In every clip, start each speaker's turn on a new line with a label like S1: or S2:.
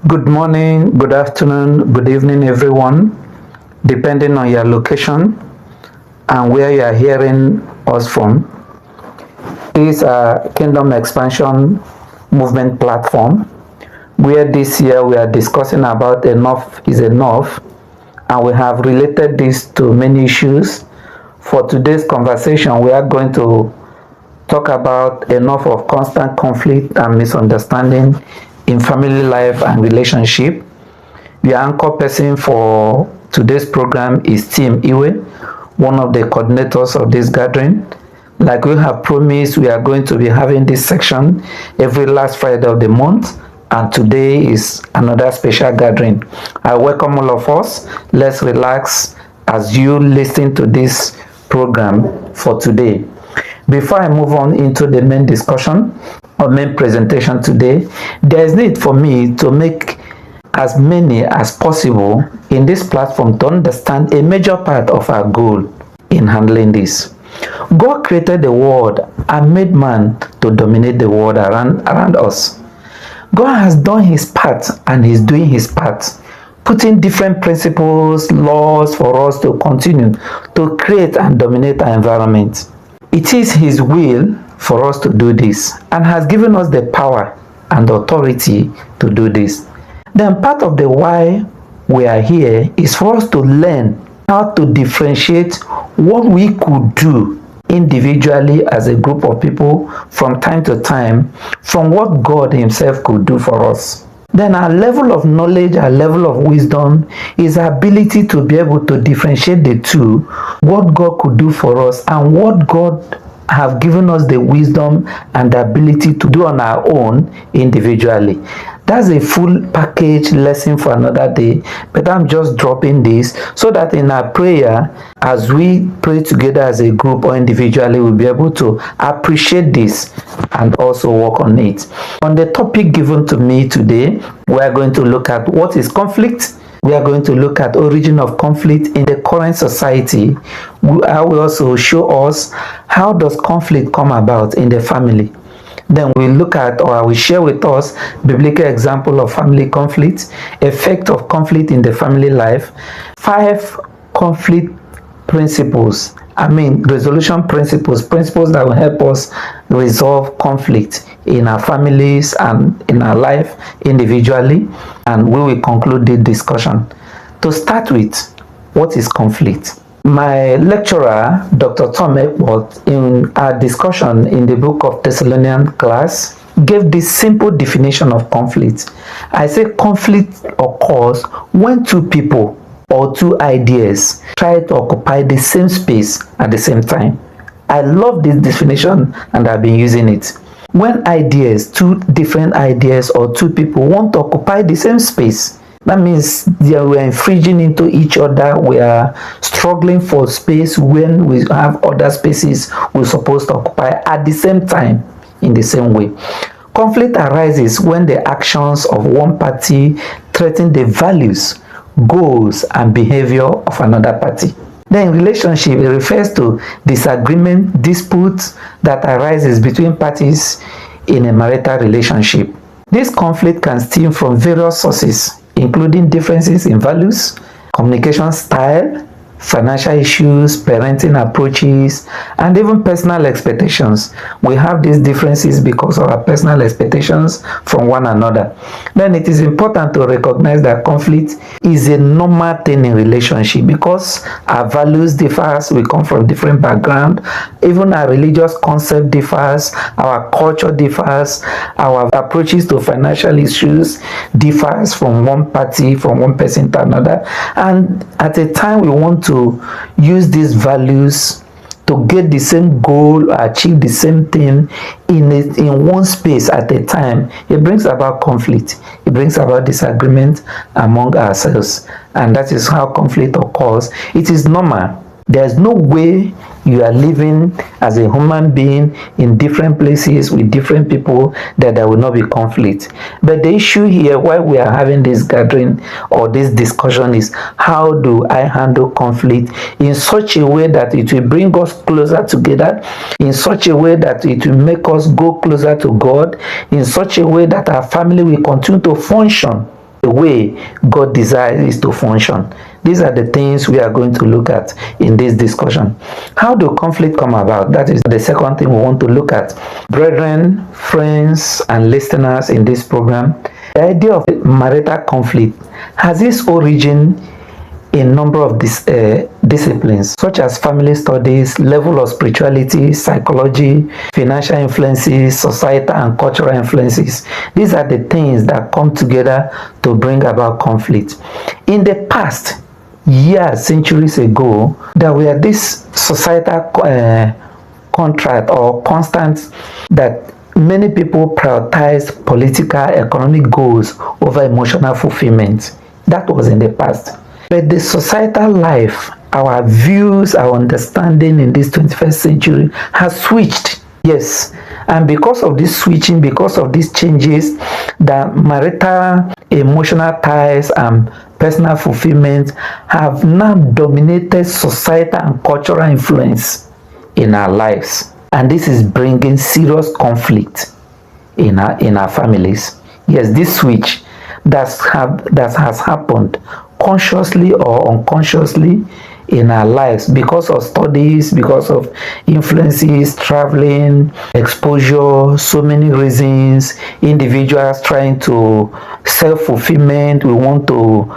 S1: Good morning, good afternoon, good evening, everyone, depending on your location and where you are hearing us from. This is a Kingdom Expansion Movement platform where this year we are discussing about enough is enough, and we have related this to many issues. For today's conversation, we are going to talk about enough of constant conflict and misunderstanding in family life and relationship. The anchor person for today's program is Tim Iwe, one of the coordinators of this gathering. Like we have promised, we are going to be having this section every last Friday of the month, and today is another special gathering. I welcome all of us. Let's relax as you listen to this program for today. Before I move on into the main discussion or main presentation today, there is need for me to make as many as possible in this platform to understand a major part of our goal in handling this. God created the world and made man to dominate the world around us. God has done his part and he's doing his part, putting different principles, laws for us to continue to create and dominate our environment. It is his will for us to do this and has given us the power and authority to do this. Then part of the why we are here is for us to learn how to differentiate what we could do individually as a group of people from time to time from what God himself could do for us. Then our level of knowledge, our level of wisdom is our ability to be able to differentiate the two, what God could do for us and what God have given us the wisdom and the ability to do on our own individually. That's a full package lesson for another day, but I'm just dropping this so that in our prayer, as we pray together as a group or individually, we'll be able to appreciate this and also work on it. On the topic given to me today, we are going to look at what is conflict. We are going to look at origin of conflict in the current society. I will also show us how does conflict come about in the family. Then we'll look at, or I will share with us, biblical example of family conflict, effect of conflict in the family life, 5 conflict principles, resolution principles that will help us resolve conflict in our families and in our life individually, and we will conclude the discussion. To start with, what is conflict? My lecturer, Dr. Tim Iwe, in our discussion in the book of Thessalonian class, gave this simple definition of conflict. I say conflict occurs when two people or two ideas try to occupy the same space at the same time. I love this definition and I've been using it. When two different ideas or two people want to occupy the same space, that means we are infringing into each other. We are struggling for space when we have other spaces we're supposed to occupy at the same time in the same way. Conflict arises when the actions of one party threaten the values, goals, and behavior of another party. Then relationship, it refers to disagreement, disputes that arises between parties in a marital relationship. This conflict can stem from various sources, including differences in values, communication style, financial issues, parenting approaches, and even personal expectations. We have these differences because of our personal expectations from one another. Then it is important to recognize that conflict is a normal thing in relationship because our values differ, we come from different backgrounds, even our religious concept differs, our culture differs, our approaches to financial issues differs from one party, from one person to another, and at a time we want to use these values to get the same goal or achieve the same thing in one space at a time. It brings about conflict. It brings about disagreement among ourselves, and that is how conflict occurs. It is normal. There's no way you are living as a human being in different places with different people that there will not be conflict. But the issue here, why we are having this gathering or this discussion, is how do I handle conflict in such a way that it will bring us closer together, in such a way that it will make us go closer to God, in such a way that our family will continue to function the way God desires it to function. These are the things we are going to look at in this discussion. How do conflict come about? That is the second thing we want to look at. Brethren, friends, and listeners in this program, the idea of marital conflict has its origin in a number of disciplines such as family studies, level of spirituality, psychology, financial influences, societal and cultural influences. These are the things that come together to bring about conflict. In the past, years, centuries ago, there were this societal contract or constant that many people prioritized political, economic goals over emotional fulfillment. That was in the past. But the societal life, our views, our understanding in this 21st century has switched. Yes, and because of this switching, because of these changes, the marital, emotional ties and personal fulfillment have now dominated societal and cultural influence in our lives. And this is bringing serious conflict in our families. Yes, this switch that has happened consciously or unconsciously in our lives because of studies, because of influences, traveling, exposure, so many reasons, individuals trying to self-fulfillment, we want to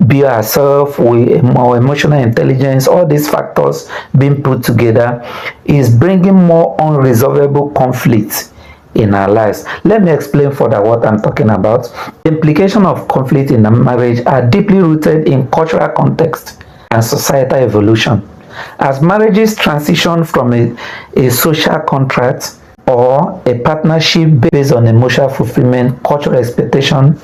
S1: be ourselves, our emotional intelligence, all these factors being put together is bringing more unresolvable conflicts in our lives. Let me explain further what I'm talking about. The implications of conflict in a marriage are deeply rooted in cultural context and societal evolution. As marriages transition from a social contract or a partnership based on emotional fulfillment, cultural expectation,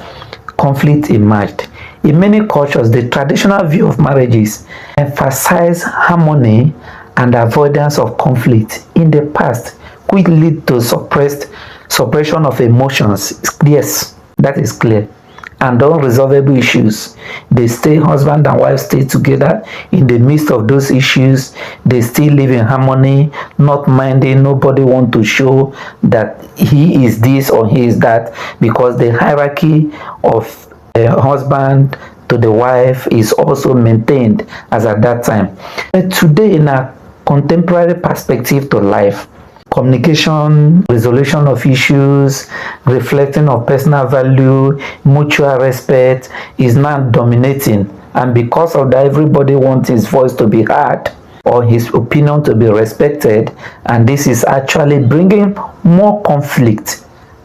S1: conflict emerged. In many cultures, the traditional view of marriages emphasize harmony and avoidance of conflict. In the past, which lead to suppression of emotions. Yes, that is clear. And unresolvable issues. Husband and wife stay together in the midst of those issues. They still live in harmony, not minding. Nobody want to show that he is this or he is that, because the hierarchy of a husband to the wife is also maintained as at that time. But today, in a contemporary perspective to life, communication, resolution of issues, reflecting of personal value, mutual respect is now dominating. And because of that, everybody wants his voice to be heard or his opinion to be respected. And this is actually bringing more conflict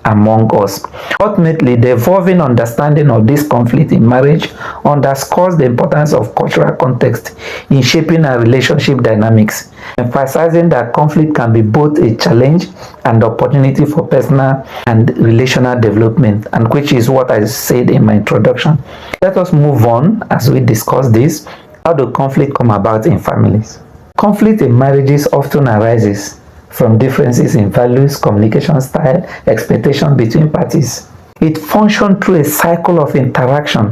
S1: among us. Ultimately, the evolving understanding of this conflict in marriage underscores the importance of cultural context in shaping our relationship dynamics, emphasizing that conflict can be both a challenge and opportunity for personal and relational development, and which is what I said in my introduction. Let us move on as we discuss this. How do conflict come about in families? Conflict in marriages often arises from differences in values, communication style, expectation between parties. It functions through a cycle of interaction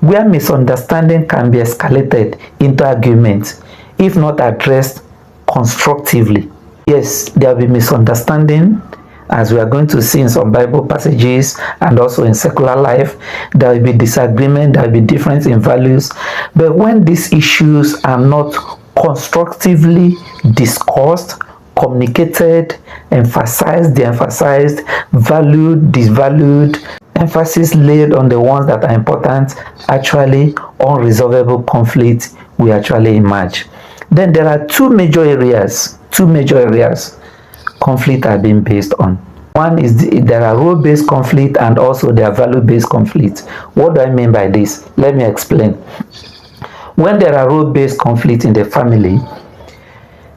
S1: where misunderstanding can be escalated into arguments if not addressed constructively. Yes, there will be misunderstanding, as we are going to see in some Bible passages and also in secular life. There will be disagreement, there will be difference in values. But when these issues are not constructively discussed, communicated, emphasized, de-emphasized, valued, disvalued, emphasis laid on the ones that are important, actually unresolvable conflict will actually emerge. Then there are two major areas conflict are being based on. One is there are role-based conflict and also there are value-based conflict. What do I mean by this? Let me explain. When there are role-based conflict in the family,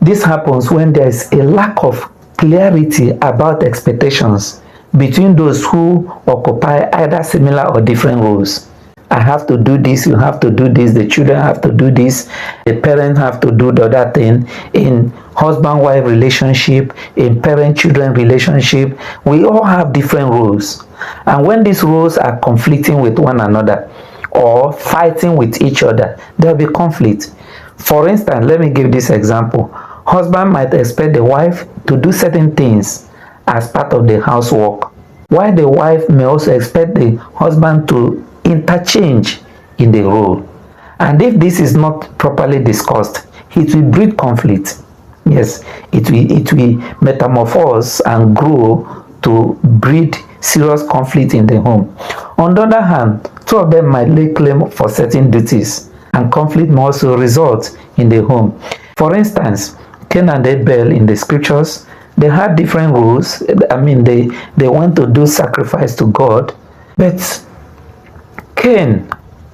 S1: this happens when there is a lack of clarity about expectations between those who occupy either similar or different roles. I have to do this, you have to do this, the children have to do this, the parents have to do the other thing. In husband-wife relationship, in parent-children relationship, we all have different roles. And when these roles are conflicting with one another or fighting with each other, there will be conflict. For instance, let me give this example. Husband might expect the wife to do certain things as part of the housework, while the wife may also expect the husband to interchange in the role. And if this is not properly discussed, it will breed conflict. Yes, it will metamorphose and grow to breed serious conflict in the home. On the other hand, two of them might lay claim for certain duties, and conflict may also result in the home. For instance, Cain and Abel in the scriptures, they had different rules. I mean, they went to do sacrifice to God, but Cain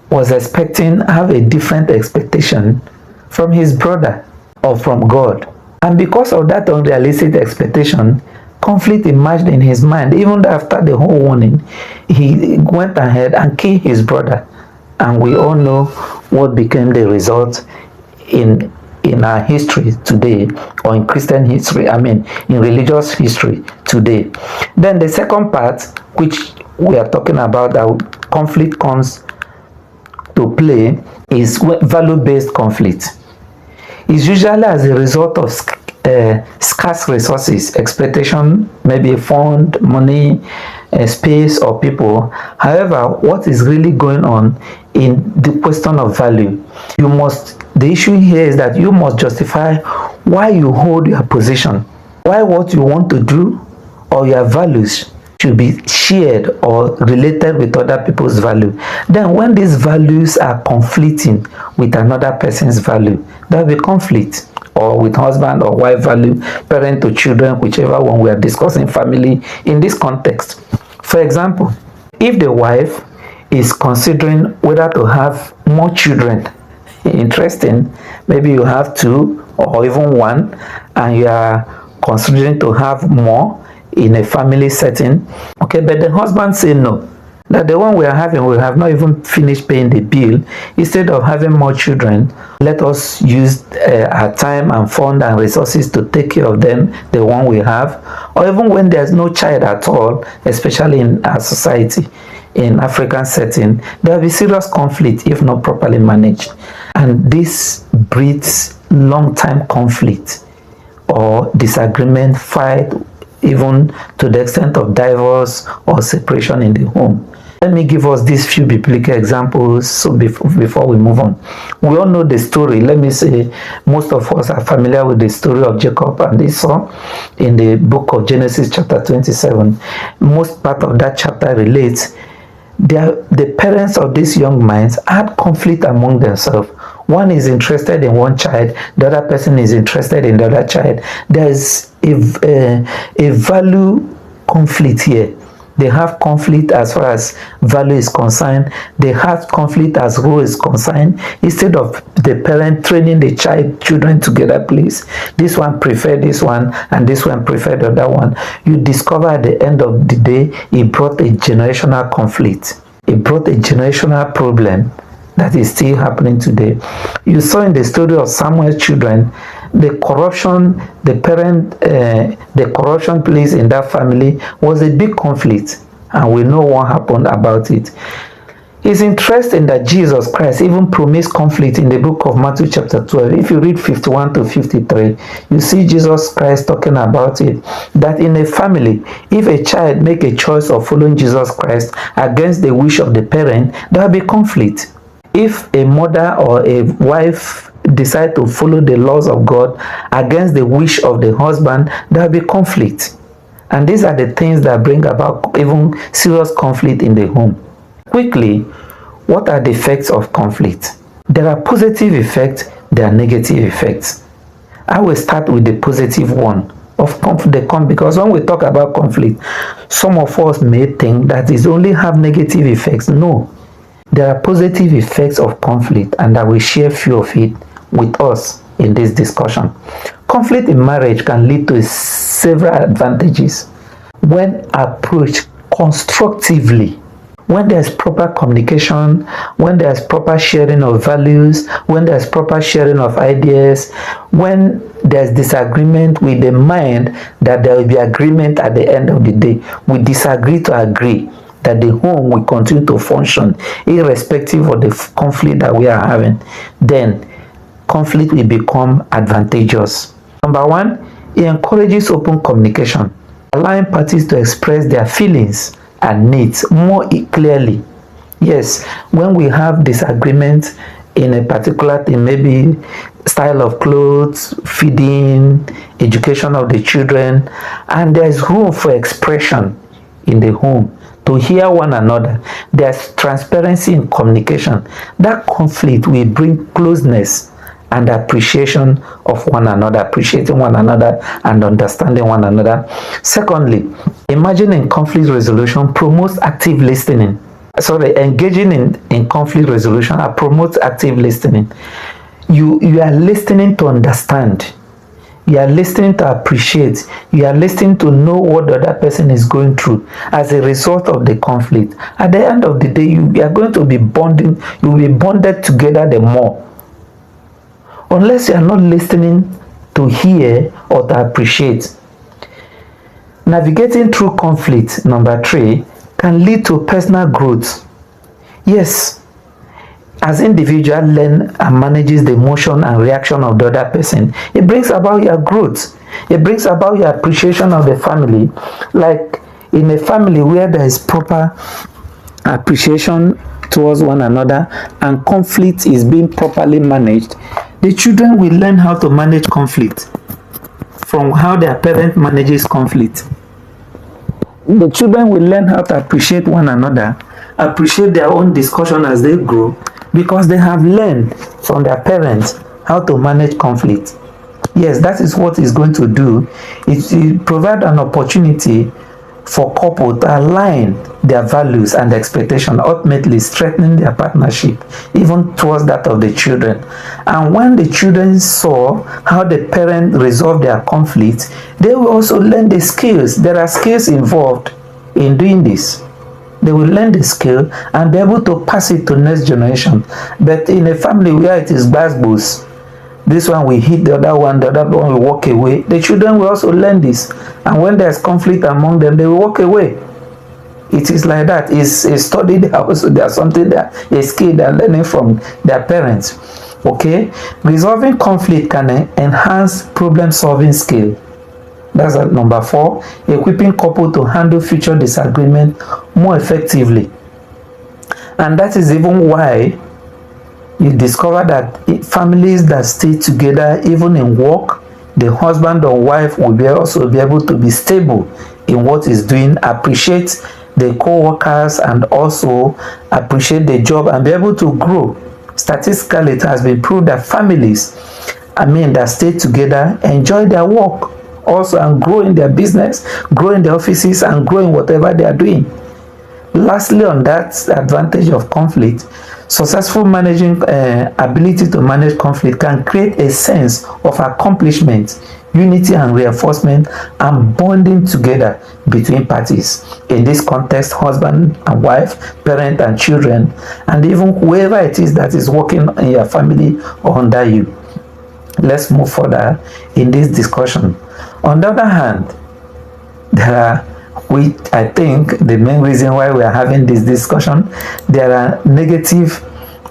S1: was have a different expectation from his brother or from God. And because of that unrealistic expectation, conflict emerged in his mind. Even after the whole warning, he went ahead and killed his brother. And we all know what became the result in our history today, or in Christian history, in religious history today. Then the second part, which we are talking about, that conflict comes to play, is value-based conflict. It's usually as a result of scarce resources, expectation, maybe a fund, money, space, or people. However, what is really going on in the question of value? The issue here is that you must justify why you hold your position, why what you want to do or your values should be shared or related with other people's value. Then when these values are conflicting with another person's value, there will be conflict, or with husband or wife value, parent to children, whichever one we are discussing, family in this context. For example, if the wife is considering whether to have more children, interesting, maybe you have 2 or even 1, and you are considering to have more in a family setting, okay, but the husband say no, that the one we are having, we have not even finished paying the bill. Instead of having more children, let us use our time and fund and resources to take care of them, the one we have. Or even when there's no child at all, especially in our society, in African setting, there will be serious conflict if not properly managed. And this breeds long-time conflict or disagreement, fight, even to the extent of divorce or separation in the home. Let me give us these few biblical examples before we move on. We all know the story. Let me say most of us are familiar with the story of Jacob and Esau in the book of Genesis chapter 27. Most part of that chapter relates. The parents of these young minds had conflict among themselves. One is interested in one child, the other person is interested in the other child. There is a value conflict here. They have conflict as far as value is concerned. They have conflict as role is concerned. Instead of the parent training the children together, please, this one prefer this one and this one prefer the other one, you discover at the end of the day, it brought a generational conflict. It brought a generational problem that is still happening today. You saw in the story of Samuel's children, the corruption, the corruption placed in that family was a big conflict, and we know what happened about it. It's interesting that Jesus Christ even promised conflict in the book of Matthew chapter 12. If you read 51 to 53, you see Jesus Christ talking about it, that in a family, if a child make a choice of following Jesus Christ against the wish of the parent, there will be conflict. If a mother or a wife decide to follow the laws of God against the wish of the husband, there will be conflict. And these are the things that bring about even serious conflict in the home. Quickly, what are the effects of conflict? There are positive effects, there are negative effects. I will start with the positive one of conflict, because when we talk about conflict, some of us may think that it only have negative effects. No. There are positive effects of conflict, and I will share few of it with us in this discussion. Conflict in marriage can lead to several advantages when approached constructively. When there's proper communication, when there's proper sharing of values, when there's proper sharing of ideas, when there's disagreement with the mind that there will be agreement at the end of the day. We disagree to agree that the home will continue to function irrespective of the conflict that we are having. Then conflict will become advantageous. Number one, it encourages open communication, allowing parties to express their feelings and needs more clearly. Yes, when we have disagreement in a particular thing, maybe style of clothes, feeding, education of the children, and there's room for expression in the home to hear one another. There's transparency in communication. That conflict will bring closeness and appreciation of one another, appreciating one another and understanding one another. Secondly, engaging in conflict resolution promotes active listening. Engaging in conflict resolution promotes active listening. You are listening to understand. You are listening to appreciate. You are listening to know what the other person is going through as a result of the conflict. At the end of the day, you are going to be bonding. You will be bonded together the more. Unless you are not listening to hear or to appreciate. Navigating through conflict, number 3, can lead to personal growth. Yes, as individual learn and manages the emotion and reaction of the other person, it brings about your growth. It brings about your appreciation of the family. Like in a family where there is proper appreciation towards one another and conflict is being properly managed, the children will learn how to manage conflict from how their parent manages conflict. The children will learn how to appreciate one another, appreciate their own discussion as they grow, because they have learned from their parents how to manage conflict. Yes, that is what it's going to do. It provides an opportunity for couple to align their values and expectations, ultimately strengthening their partnership, even towards that of the children. And when the children saw how the parents resolve their conflicts, they will also learn the skills. There are skills involved in doing this. They will learn the skill and be able to pass it to next generation. But in a family where it is gbas, this one will hit the other one will walk away. The children will also learn this. And when there's conflict among them, they will walk away. It is like that. It's a study. There's something that a skill they're learning from their parents. Okay? Resolving conflict can enhance problem-solving skill. That's at number 4. Equipping couple to handle future disagreement more effectively. And that is even why you discover that families that stay together, even in work, the husband or wife will also be able to be stable in what is doing, appreciate the co-workers and also appreciate the job and be able to grow. Statistically, it has been proved that families, that stay together, enjoy their work also and grow in their business, grow in their offices and grow in whatever they are doing. Lastly, on that advantage of conflict, successful managing ability to manage conflict can create a sense of accomplishment, unity and reinforcement, and bonding together between parties. In this context, husband and wife, parent and children, and even whoever it is that is working in your family or under you. Let's move further in this discussion. On the other hand, I think the main reason why we are having this discussion, there are negative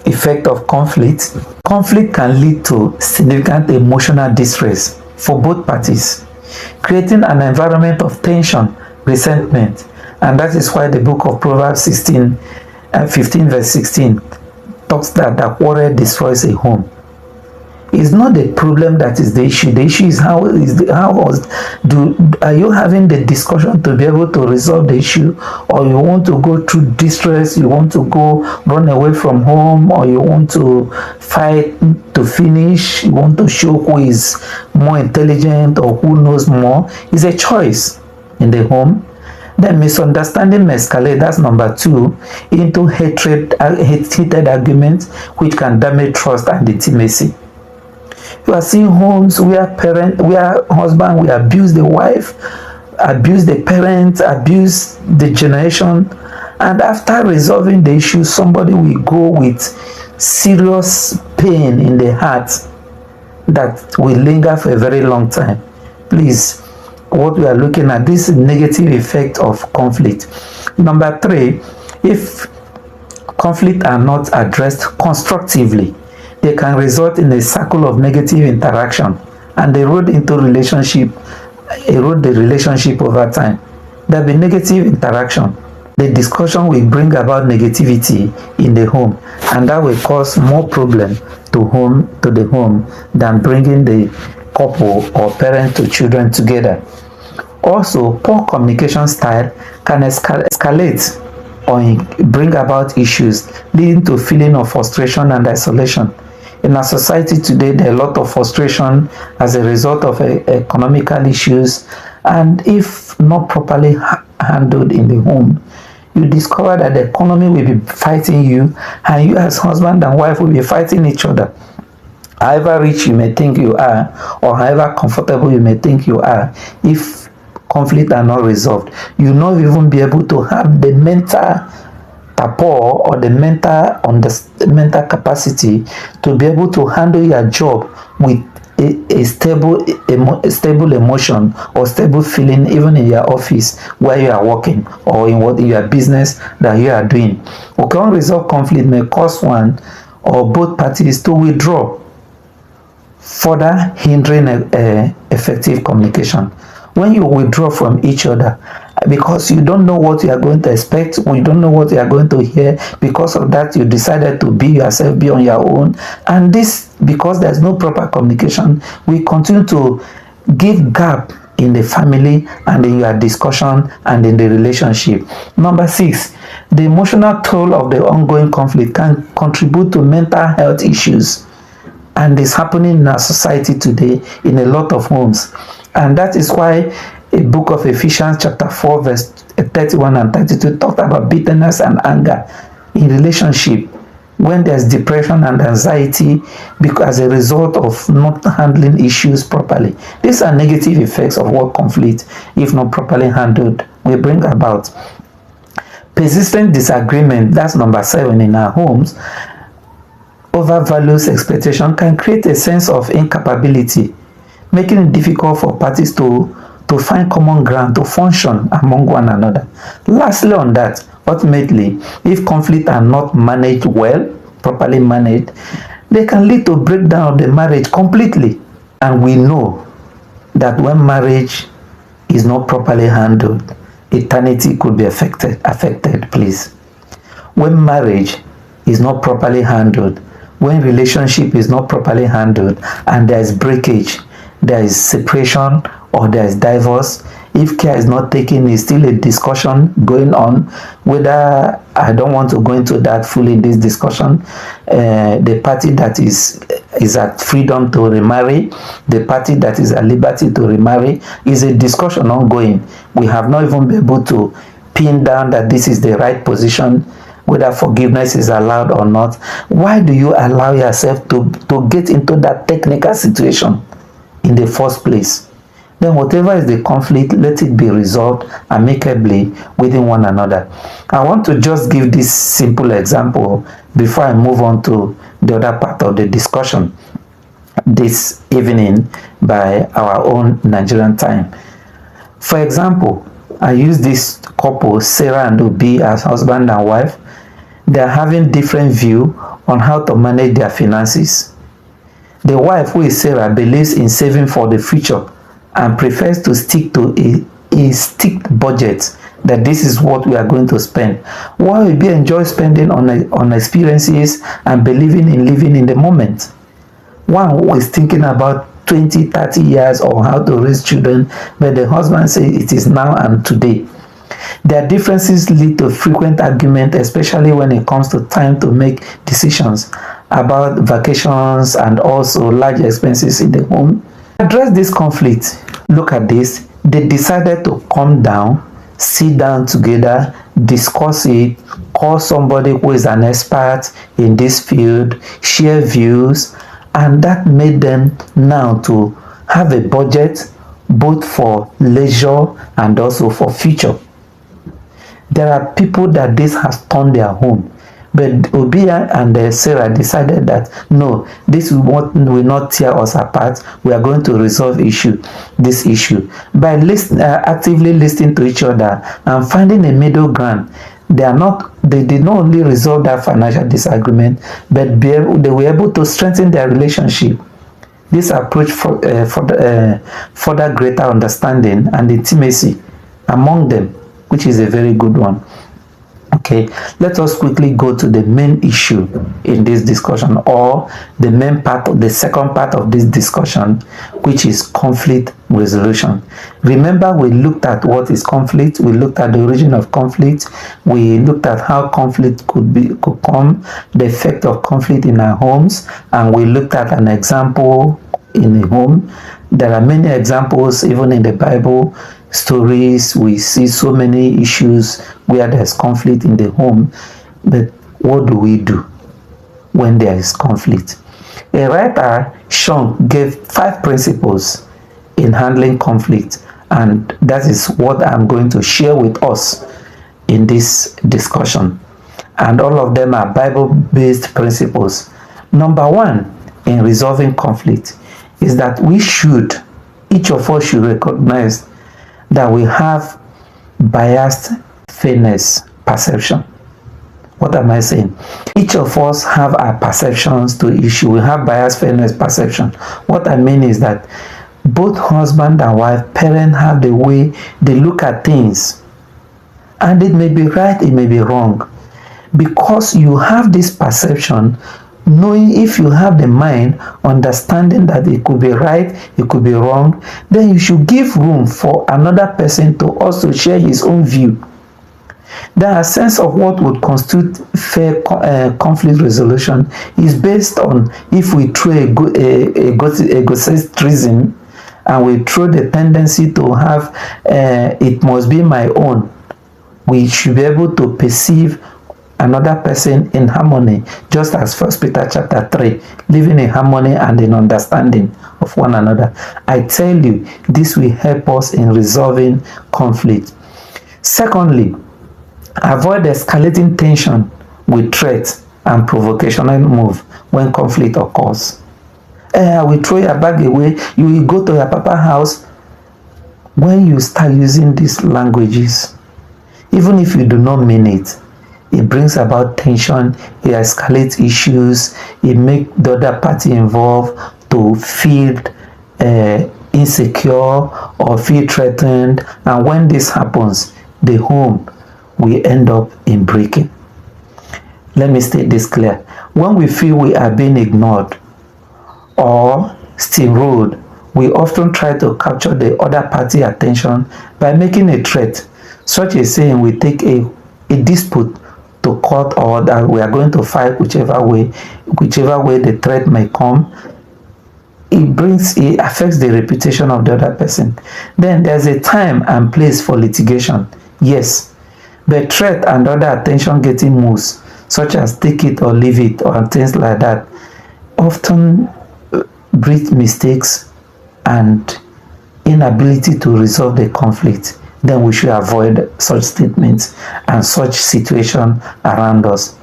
S1: effects of conflict. Conflict can lead to significant emotional distress for both parties, creating an environment of tension, resentment, and that is why the book of Proverbs 15 verse 16 talks that quarrel destroys a home. It's not the problem that is the issue. The issue is are you having the discussion to be able to resolve the issue, or you want to go through distress, you want to go run away from home, or you want to fight to finish, you want to show who is more intelligent or who knows more. It's a choice in the home. Then misunderstanding may escalate, that's number 2, into heated arguments which can damage trust and intimacy. You are seeing homes where husband will abuse the wife, abuse the parents, abuse the generation, and after resolving the issue, somebody will go with serious pain in the heart that will linger for a very long time. Please, what we are looking at, this negative effect of conflict. Number 3, if conflict are not addressed constructively, they can result in a circle of negative interaction and erode the relationship over time. There will be negative interaction. The discussion will bring about negativity in the home, and that will cause more problem to the home than bringing the couple or parent to children together. Also, poor communication style can escalate or bring about issues leading to feeling of frustration and isolation. In our society today, there are a lot of frustration as a result of economical issues, and if not properly handled in the home, you discover that the economy will be fighting you, and you as husband and wife will be fighting each other. However rich you may think you are, or however comfortable you may think you are, if conflict are not resolved, you not even be able to have the mental rapport or the mental capacity to be able to handle your job with a stable emotion or stable feeling, even in your office where you are working, or in your business that you are doing. Okay, unresolved conflict may cause one or both parties to withdraw, further hindering effective communication. When you withdraw from each other because you don't know what you are going to expect, or you don't know what you are going to hear, because of that you decided to be yourself, be on your own, and this, because there's no proper communication, we continue to give gap in the family and in your discussion and in the relationship. Number 6, the emotional toll of the ongoing conflict can contribute to mental health issues, and it's happening in our society today in a lot of homes. And that is why a book of Ephesians chapter 4 verse 31 and 32 talked about bitterness and anger in relationship, when there's depression and anxiety because as a result of not handling issues properly. These are negative effects of what conflict, if not properly handled, will bring about. Persistent disagreement, that's number 7 in our homes, over values expectation, can create a sense of incapability, making it difficult for parties to find common ground, to function among one another. Lastly on that, ultimately, if conflicts are not managed well, properly managed, they can lead to breakdown of the marriage completely. And we know that when marriage is not properly handled, eternity could be affected, please. When marriage is not properly handled, when relationship is not properly handled, and there is breakage, there is separation, or there is divorce, if care is not taken, is still a discussion going on, whether, I don't want to go into that fully in this discussion, the party that is at freedom to remarry, the party that is at liberty to remarry, is a discussion ongoing. We have not even been able to pin down that this is the right position, whether forgiveness is allowed or not. Why do you allow yourself to get into that technical situation in the first place? Then whatever is the conflict, let it be resolved amicably within one another. I want to just give this simple example before I move on to the other part of the discussion this evening by our own Nigerian time. For example, I use this couple, Sarah and Obi, as husband and wife. They are having different view on how to manage their finances. The wife, who is Sarah, believes in saving for the future and prefers to stick to a strict budget, that this is what we are going to spend, while Obi enjoys spending on experiences and believing in living in the moment. One who is thinking about 20, 30 years on how to raise children, but the husband says it is now and today. Their differences lead to frequent argument, especially when it comes to time to make decisions about vacations and also large expenses in the home. To address this conflict, look at this. They decided to calm down, sit down together, discuss it, call somebody who is an expert in this field, share views, and that made them now to have a budget both for leisure and also for future. There are people that this has turned their home, but Obi and Sarah decided that no, this will not tear us apart. We are going to resolve this issue by actively listening to each other and finding a middle ground. They did not only resolve that financial disagreement, but they were able to strengthen their relationship. This approach further greater understanding and intimacy among them, which is a very good one. Okay, let us quickly go to the main issue in this discussion, or the main part of the second part of this discussion, which is conflict resolution. Remember, we looked at what is conflict, we looked at the origin of conflict, we looked at how conflict could come, the effect of conflict in our homes, and we looked at an example in a home. There are many examples even in the Bible stories. We see so many issues where there's conflict in the home. But what do we do when there is conflict? A writer, Sean, gave 5 principles in handling conflict, and that is what I'm going to share with us in this discussion. And all of them are Bible-based principles. Number 1 in resolving conflict is that each of us should recognize that we have biased fairness perception. What am I saying? Each of us have our perceptions to issue. We have biased fairness perception. What I mean is that both husband and wife, parents have the way they look at things. And it may be right, it may be wrong. Because you have this perception, knowing if you have the mind, understanding that it could be right, it could be wrong, then you should give room for another person to also share his own view. The sense of what would constitute fair conflict resolution is based on if we throw egocentrism and we throw the tendency to have it must be my own. We should be able to perceive another person in harmony, just as 1 Peter chapter 3, living in harmony and in understanding of one another. I tell you, this will help us in resolving conflict. Secondly, avoid escalating tension with threats and provocational move when conflict occurs. I will throw your bag away, you will go to your papa's house. When you start using these languages, even if you do not mean it, it brings about tension, it escalates issues, it makes the other party involved to feel insecure or feel threatened. And when this happens, the home will end up in breaking. Let me state this clear. When we feel we are being ignored or steamrolled, we often try to capture the other party's attention by making a threat. Such as saying we take a dispute to court, or that we are going to fight whichever way the threat may come. It affects the reputation of the other person. Then there's a time and place for litigation, yes, but threat and other attention getting moves, such as take it or leave it or things like that, often breed mistakes and inability to resolve the conflict. Then we should avoid such statements and such situation around us.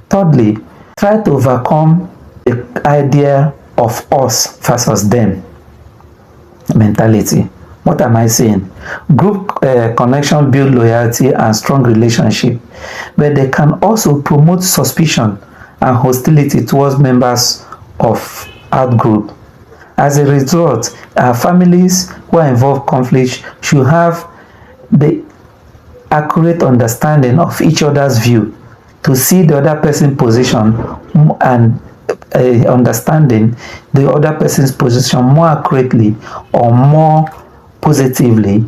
S1: Thirdly, try to overcome the idea of us versus them mentality. What am I saying? Group connection build loyalty and strong relationship, but they can also promote suspicion and hostility towards members of our group. As a result, our families who are involved in conflict should have the accurate understanding of each other's view, to see the other person's position and understanding the other person's position more accurately or more positively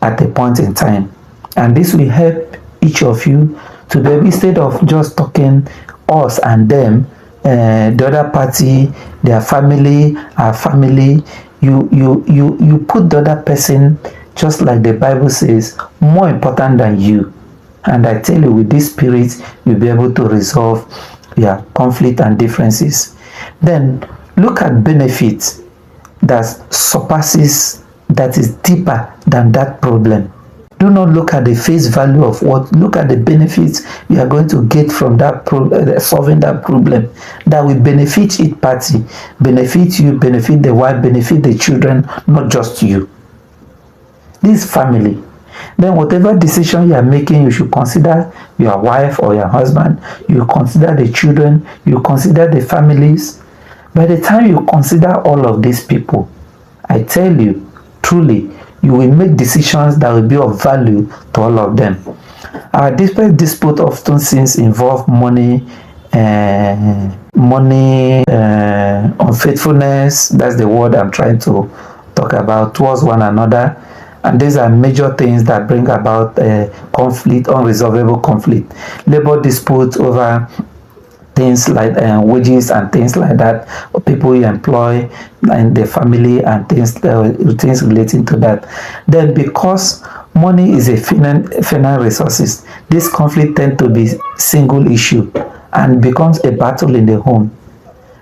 S1: at a point in time. And this will help each of you to be, instead of just talking us and them, the other party, their family, our family, you put the other person, just like the Bible says, more important than you. And I tell you, with this spirit, you'll be able to resolve your conflict and differences. Then look at benefits that surpasses, that is deeper than that problem. Do not look at the face value of what, look at the benefits you are going to get from that solving that problem that will benefit each party, benefit you, benefit the wife, benefit the children, not just you. This family. Then whatever decision you are making, you should consider your wife or your husband, you consider the children, you consider the families. By the time you consider all of these people, I tell you, truly, you will make decisions that will be of value to all of them. Our deepest dispute often seems involve money, unfaithfulness. That's the word I'm trying to talk about, towards one another. And these are major things that bring about conflict, unresolvable conflict. Labor disputes over things like wages and things like that, people you employ and the family and things relating to that. Then because money is a finite resources, this conflict tend to be single issue and becomes a battle in the home.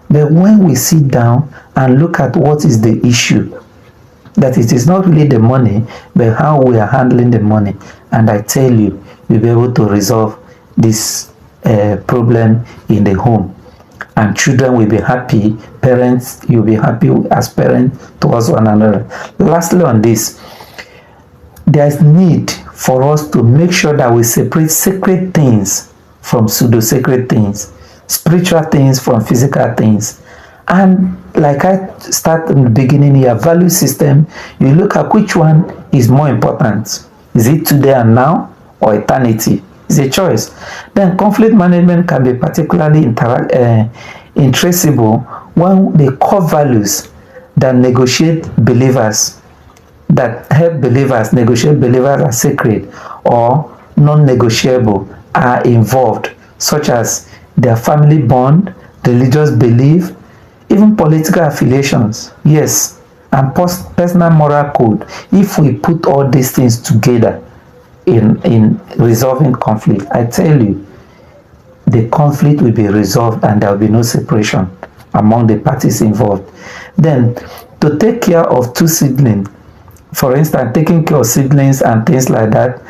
S1: But when we sit down and look at what is the issue, that it is not really the money, but how we are handling the money, and I tell you, you'll be able to resolve this problem in the home, and children will be happy. Parents, you'll be happy as parents towards one another. Lastly, on this, there is need for us to make sure that we separate sacred things from pseudo-sacred things, spiritual things from physical things. And like I start in the beginning here, value system, you look at which one is more important. Is it today and now or eternity? It's a choice. Then conflict management can be particularly traceable when the core values that help believers negotiate believers as sacred or non-negotiable are involved, such as their family bond, religious belief, even political affiliations, yes, and personal moral code. If we put all these things together in resolving conflict, I tell you, the conflict will be resolved and there will be no separation among the parties involved. Then, to take care of two siblings, for instance, taking care of siblings and things like that,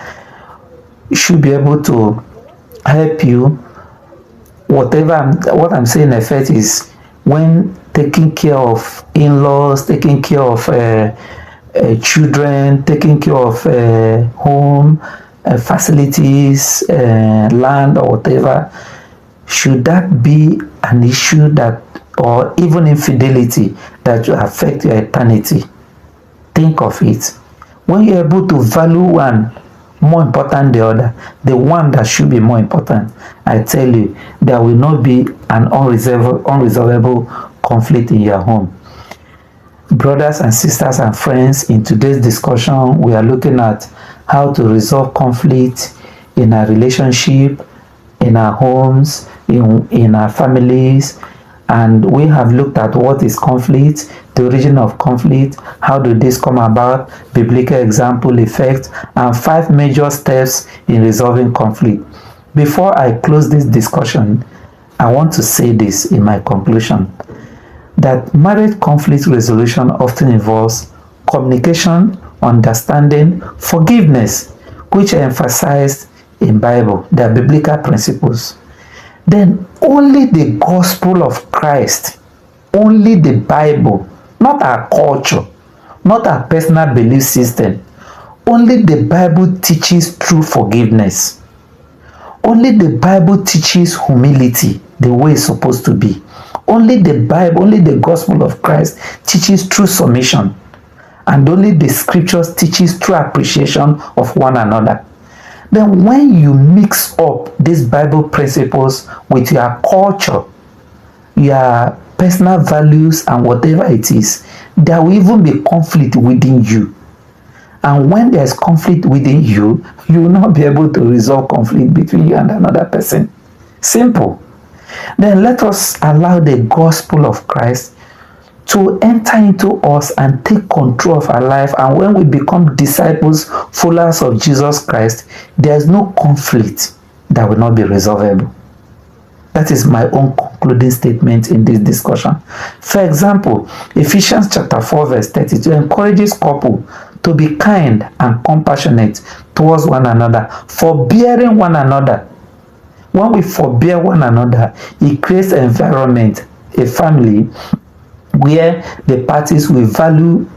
S1: should be able to help you. What I'm saying in effect is, when taking care of in-laws, taking care of children, taking care of home, facilities, land or whatever, should that be an issue that, or even infidelity, that will affect your eternity? Think of it. When you're able to value one more important than the other, the one that should be more important, I tell you, there will not be an unresolvable conflict in your home. Brothers and sisters and friends, in today's discussion, we are looking at how to resolve conflict in our relationship, in our homes, in our families, and we have looked at what is conflict, the origin of conflict, how do this come about, biblical example, effect, and 5 major steps in resolving conflict. Before I close this discussion, I want to say this in my conclusion, that marriage conflict resolution often involves communication, understanding, forgiveness, which are emphasized in Bible. They are biblical principles. Then only the gospel of Christ, only the Bible, not our culture, not our personal belief system, only the Bible teaches true forgiveness. Only the Bible teaches humility the way it's supposed to be. Only the Bible, only the gospel of Christ teaches true submission. And only the scriptures teaches true appreciation of one another. Then when you mix up these Bible principles with your culture, your personal values and whatever it is, there will even be conflict within you. And when there's conflict within you, you will not be able to resolve conflict between you and another person. Simple. Then let us allow the gospel of Christ to enter into us and take control of our life. And when we become disciples, followers of Jesus Christ, there is no conflict that will not be resolvable. That is my own concluding statement in this discussion. For example, Ephesians chapter 4 verse 32 encourages couple to be kind and compassionate towards one another, forbearing one another. When we forbear one another, it creates an environment, a family, where the parties will value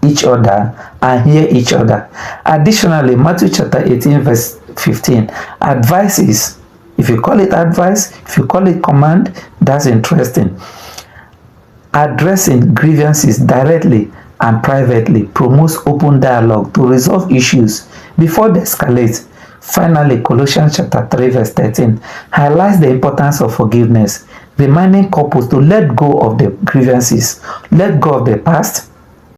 S1: each other and hear each other. Additionally, Matthew chapter 18 verse 15 advises, if you call it advice, if you call it command, that's interesting. Addressing grievances directly and privately promotes open dialogue to resolve issues before they escalate. Finally, Colossians chapter 3 verse 13 highlights the importance of forgiveness, reminding couples to let go of the grievances, let go of the past,